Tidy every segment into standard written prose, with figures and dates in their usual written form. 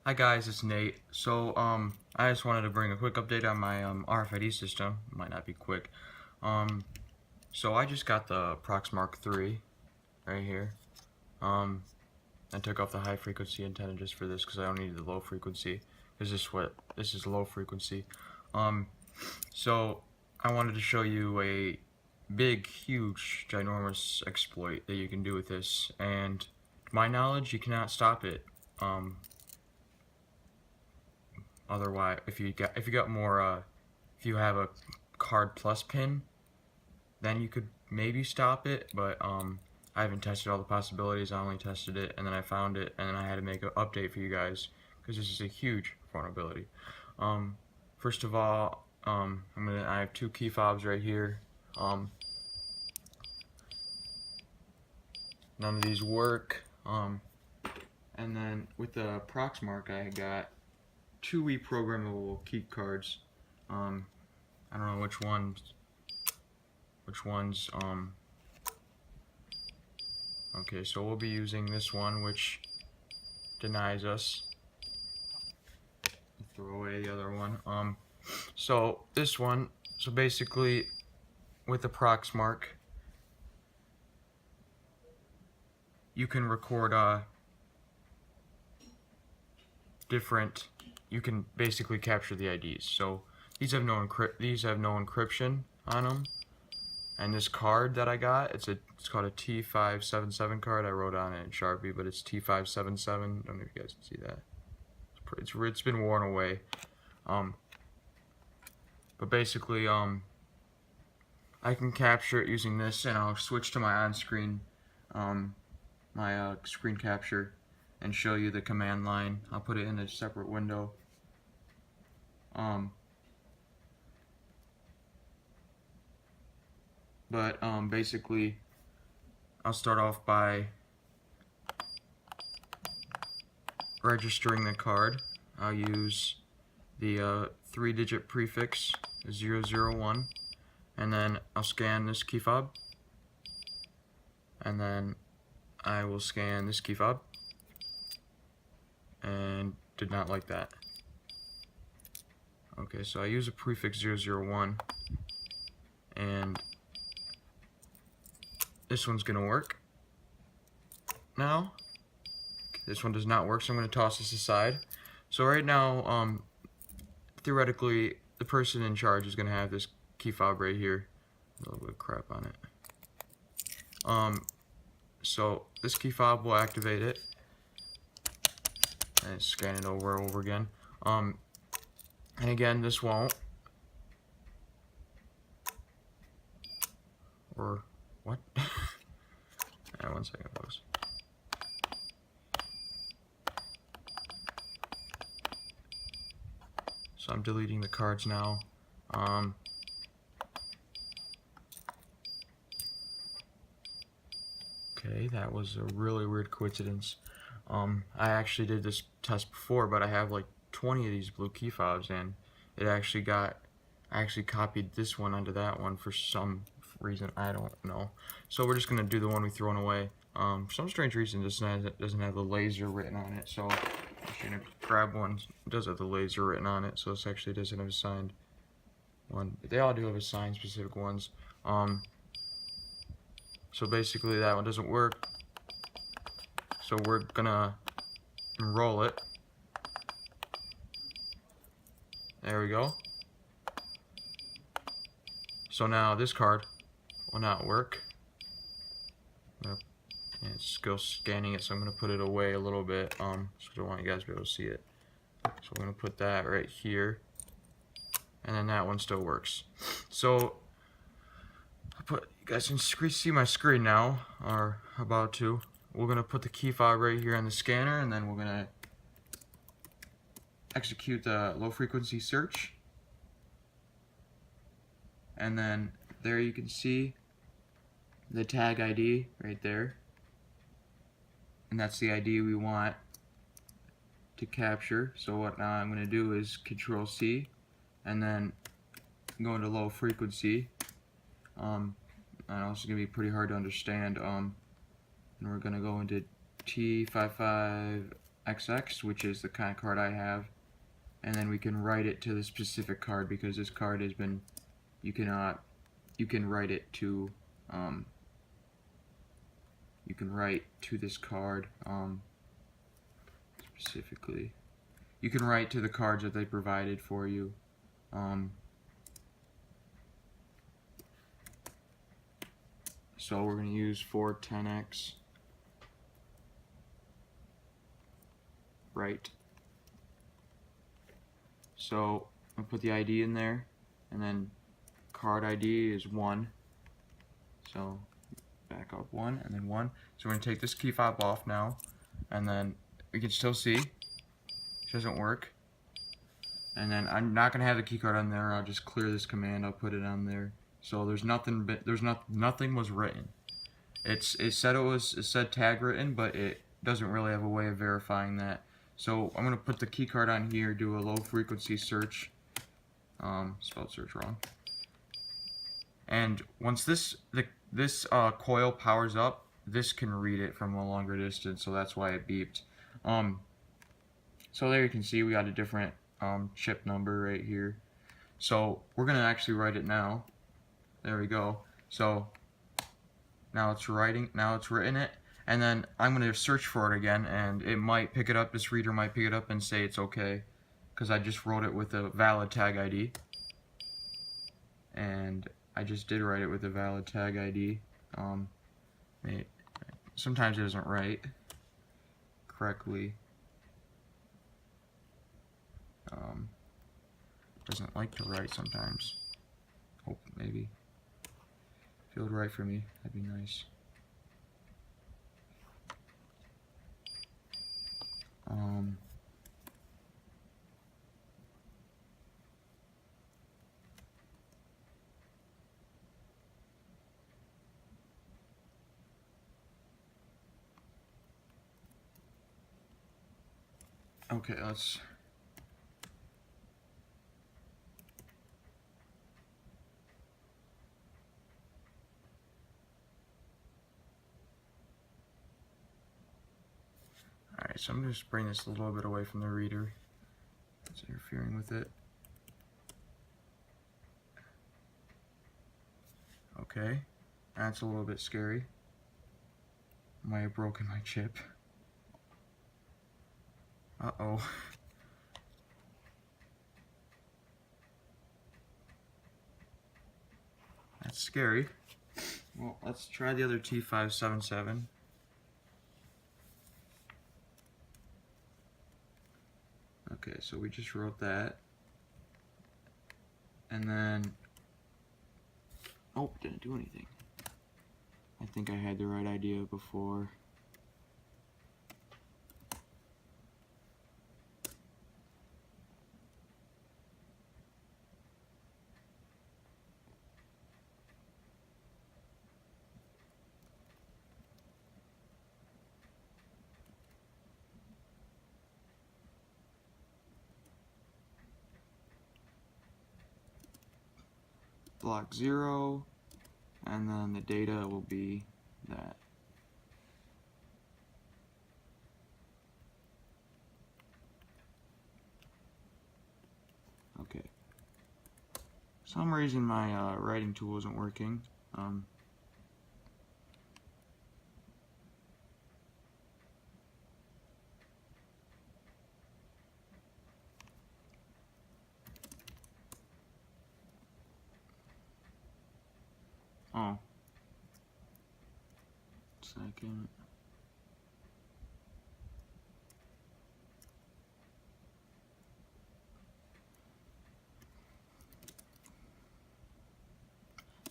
Hi guys, it's Nate. So I just wanted to bring a quick update on my RFID system. It might not be quick. So I just got the Proxmark 3 right here. I took off the high frequency antenna just for this because I don't need the low frequency. Because this is low frequency. So I wanted to show you a big, huge, ginormous exploit that you can do with this. And to my knowledge, you cannot stop it. Otherwise, if you have a card plus pin, then you could maybe stop it, but I haven't tested all the possibilities. I only tested it and then I found it and then I had to make an update for you guys because this is a huge vulnerability. First of all, I have two key fobs right here. None of these work. And then with the Proxmark, I got two reprogrammable key cards. I don't know which ones. Okay, so we'll be using this one, which denies us. Throw away the other one. So this one. So basically, with the Proxmark, you can record you can basically capture the IDs. So these have no encryption on them. And this card that I got, it's called a T577 card. I wrote on it in Sharpie, but it's T577. I don't know if you guys can see that. It's been worn away. But basically, I can capture it using this, and I'll switch to my on-screen, screen capture, and show you the command line. I'll put it in a separate window. Basically, I'll start off by registering the card. I'll use the 3-digit prefix 001, and then I'll scan this key fob, and then I will scan this key fob, and did not like that. Okay, so I use a prefix 001, and this one's gonna work. Now, this one does not work, so I'm gonna toss this aside. So right now, theoretically, the person in charge is gonna have this key fob right here. A little bit of crap on it. So this key fob will activate it, and scan it over and over again. And again, this won't. Or what? One second, folks. So I'm deleting the cards now. Okay, that was a really weird coincidence. I actually did this test before, but I have like 20 of these blue key fobs, and I actually copied this one onto that one for some reason, I don't know. So we're just gonna do the one we thrown away. For some strange reason, this doesn't have the laser written on it, so I'm just gonna grab one. It does have the laser written on it, so this actually doesn't have a signed one. They all do have a signed specific ones. So basically that one doesn't work. So we're gonna enroll it. There we go. So now this card will not work. And it's still scanning it, so I'm going to put it away a little bit, so I don't want you guys to be able to see it. So I'm going to put that right here, and then that one still works. So you guys can see my screen now, or about to. We're going to put the key fob right here on the scanner, and then we're going to execute the low frequency search. And then there you can see the tag ID right there, and that's the ID we want to capture. So what now I'm going to do is Control C, and then go into low frequency. And also going to be pretty hard to understand. And we're going to go into T55 XX, which is the kind of card I have, and then we can write it to the specific card because this card has been, you can write it to, you can write to this card specifically. You can write to the cards that they provided for you. So we're going to use 410X. Right. So I'll put the ID in there, and then card ID is 1. So back up 1 and then 1. So we're going to take this key fob off now, and then we can still see it doesn't work. And then I'm not going to have the key card on there. I'll just clear this command. I'll put it on there. So there's nothing. Nothing was written. It said tag written, but it doesn't really have a way of verifying that. So I'm going to put the key card on here. Do a low frequency search. Spelled search wrong. And once this coil powers up, this can read it from a longer distance. So that's why it beeped. So there you can see we got a different chip number right here. So we're going to actually write it now. There we go. So now it's written it, and then I'm going to search for it again, and it might pick it up. This reader might pick it up and say it's okay, because I just wrote it with a valid tag ID. And I just did write it with a valid tag ID. Sometimes it doesn't write correctly. Doesn't like to write sometimes. Hope maybe. If it would write for me, that'd be nice. Okay, let's. Alright, so I'm going to just bring this a little bit away from the reader. It's interfering with it. Okay, that's a little bit scary. Might have broken my chip. Uh-oh. That's scary. Well, let's try the other T577. Okay, so we just wrote that. And then, oh, didn't do anything. I think I had the right idea before. Block 0, and then the data will be that. Okay. For some reason my writing tool isn't working. Oh. Second.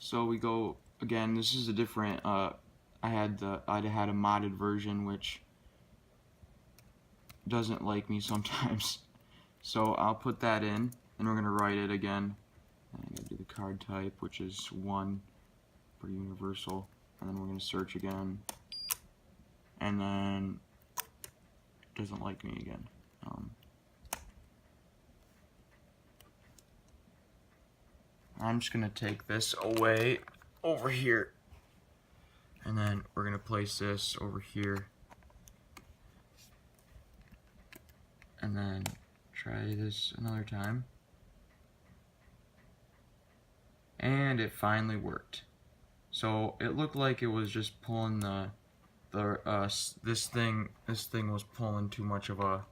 So we go again. This is a different. I had a modded version which doesn't like me sometimes. So I'll put that in, and we're gonna write it again. I'm gonna do the card type, which is 1. Pretty universal, and then we're going to search again, and then it doesn't like me again. I'm just going to take this away over here, and then we're going to place this over here. and then try this another time. And it finally worked. So it looked like it was just pulling this thing was pulling too much of a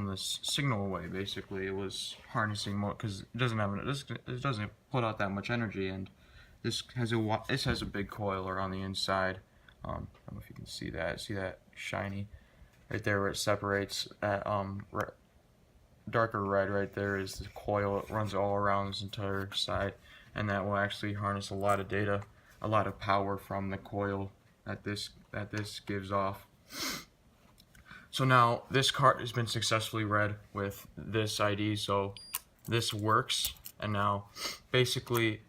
this signal away. Basically, it was harnessing more because it doesn't put out that much energy, and this has a big coiler on the inside. I don't know if you can see that. See that shiny right there where it separates at darker red right there is the coil. It runs all around this entire side, and that will actually harness a lot of data, a lot of power from the coil that this gives off. So now this card has been successfully read with this ID, so this works, and now basically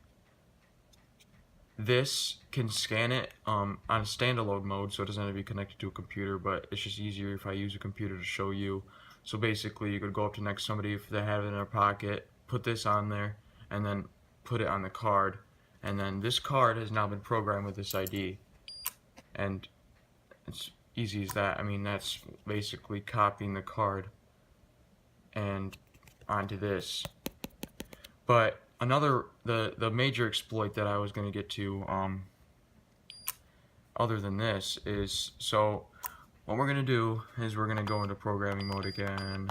this can scan it on a standalone mode, so it doesn't have to be connected to a computer, but it's just easier if I use a computer to show you. So basically you could go up to next to somebody if they have it in their pocket, put this on there, and then put it on the card, and then this card has now been programmed with this ID, and it's easy as that. I mean, that's basically copying the card and onto this. But the major exploit that I was going to get to other than this is, so what we're going to do is we're going to go into programming mode again,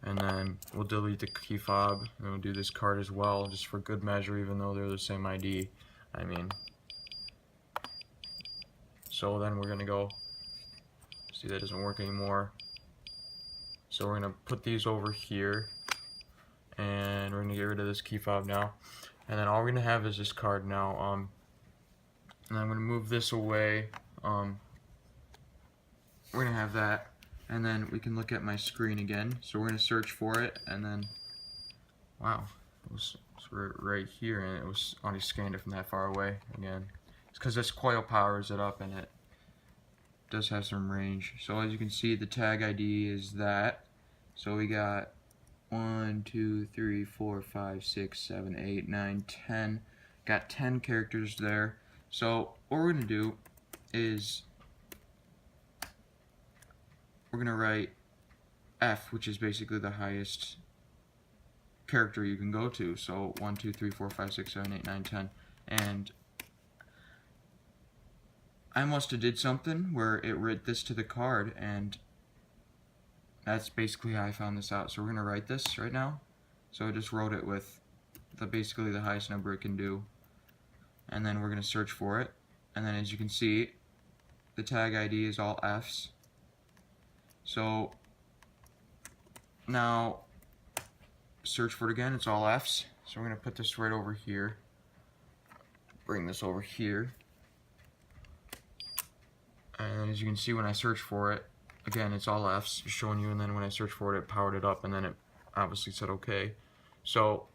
and then we'll delete the key fob, and we'll do this card as well, just for good measure, even though they're the same ID. I mean, so then we're going to go, see that doesn't work anymore, so we're going to put these over here, and we're going to get rid of this key fob now, and then all we're going to have is this card now, and I'm going to move this away, we're going to have that, and then we can look at my screen again. So we're going to search for it, and then, wow, it was right here, and it was already scanned it from that far away again. It's because this coil powers it up, and it does have some range. So as you can see, the tag ID is that. So we got 1, 2, 3, 4, 5, 6, 7, 8, 9, 10. Got 10 characters there. So what we're going to do is we're going to write F, which is basically the highest character you can go to. So 1, 2, 3, 4, 5, 6, 7, 8, 9, 10. And I must have did something where it wrote this to the card, and that's basically how I found this out. So we're going to write this right now. So I just wrote it with basically the highest number it can do. And then we're going to search for it. And then as you can see, the tag ID is all Fs. So now search for it again, it's all Fs. So we're going to put this right over here. Bring this over here. And as you can see, when I search for it, again, it's all Fs, just showing you, and then when I search for it, it powered it up, and then it obviously said okay. So,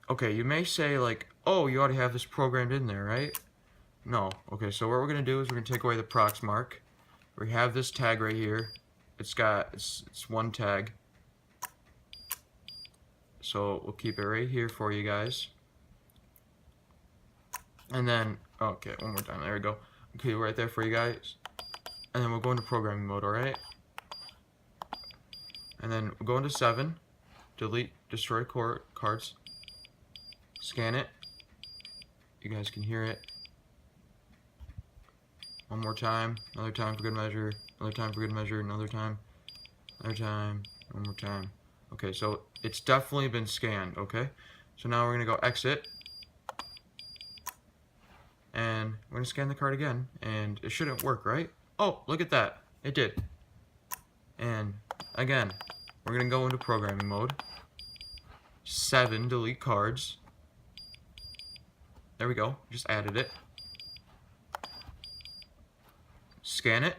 okay, you may say like, oh, you already have this programmed in there, right? No. Okay, so what we're going to do is we're going to take away the Proxmark. We have this tag right here. It's one tag. So we'll keep it right here for you guys. And then, okay, one more time, there we go. Okay, right there for you guys. And then we'll go into programming mode, alright? And then we'll go into 7, delete, destroy cards, scan it. You guys can hear it. One more time, another time for good measure, another time for good measure, another time, one more time. Okay, so it's definitely been scanned, okay? So now we're going to go exit. And we're going to scan the card again, and it shouldn't work, right? Oh, look at that. It did. And again, we're going to go into programming mode. 7, delete cards. There we go. Just added it. Scan it.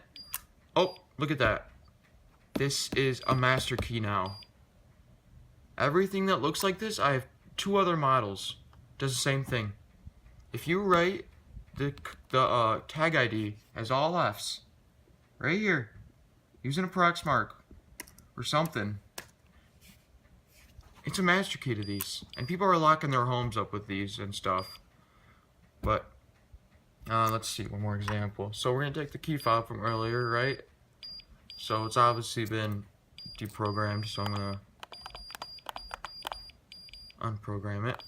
Oh, look at that. This is a master key now. Everything that looks like this, I have 2 other models. Does the same thing. If you write the tag ID as all Fs, right here, using a Proxmark or something, it's a master key to these. And people are locking their homes up with these and stuff. But Let's see, one more example. So we're going to take the key fob from earlier, right? So it's obviously been deprogrammed, so I'm going to unprogram it.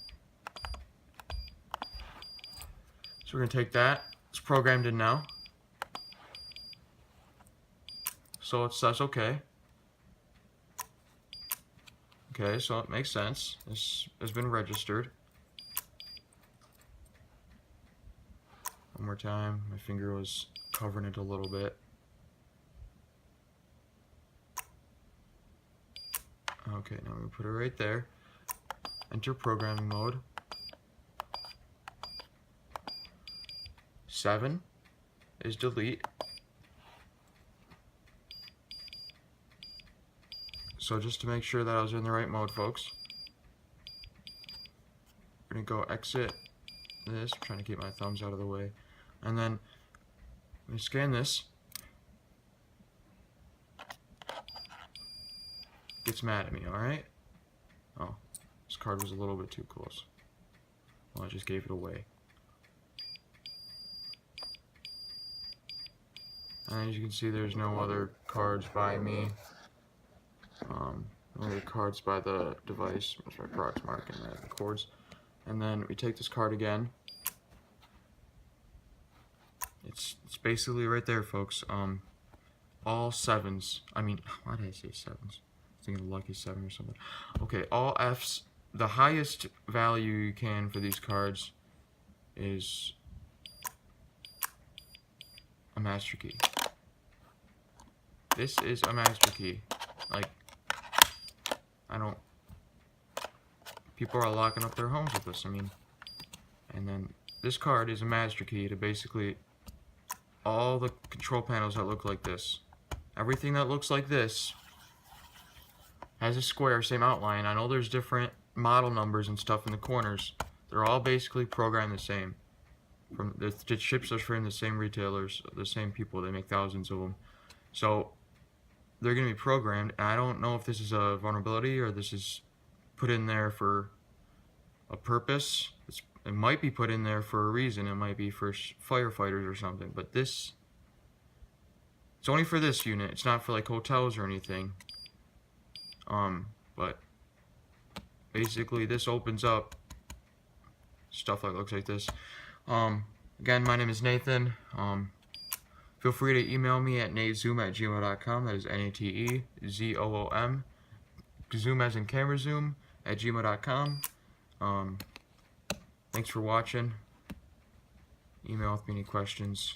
So we're going to take that. It's programmed in now. So it says okay. Okay, so it makes sense. This has been registered. One more time. My finger was covering it a little bit. Okay, now we put it right there. Enter programming mode. 7 is delete. So just to make sure that I was in the right mode, folks, we're going to go exit this. I'm trying to keep my thumbs out of the way. And then let me scan this. Gets mad at me, alright? Oh, this card was a little bit too close. Well, I just gave it away. And as you can see, there's no other cards by me. Only the cards by the device, which are Proxmark and the cords. And then we take this card again. It's basically right there, folks. All 7s. I mean, why did I say 7s? I was thinking lucky 7 or something. Okay, all Fs. The highest value you can for these cards is a master key. This is a master key. Like, people are locking up their homes with this, I mean. And then this card is a master key to basically all the control panels that look like this. Everything that looks like this has a square, same outline. I know there's different model numbers and stuff in the corners. They're all basically programmed the same. From the chips are from the same retailers, the same people. They make thousands of them. So they're going to be programmed. And I don't know if this is a vulnerability or this is put in there for a purpose. It might be put in there for a reason. It might be for firefighters or something. But it's only for this unit. It's not for like hotels or anything. But basically this opens up stuff that looks like this. Again, my name is Nathan. Feel free to email me at natezoom@gmail.com. That is NATEZOOM. Zoom as in camera zoom @gmail.com. Thanks for watching. Email with me any questions.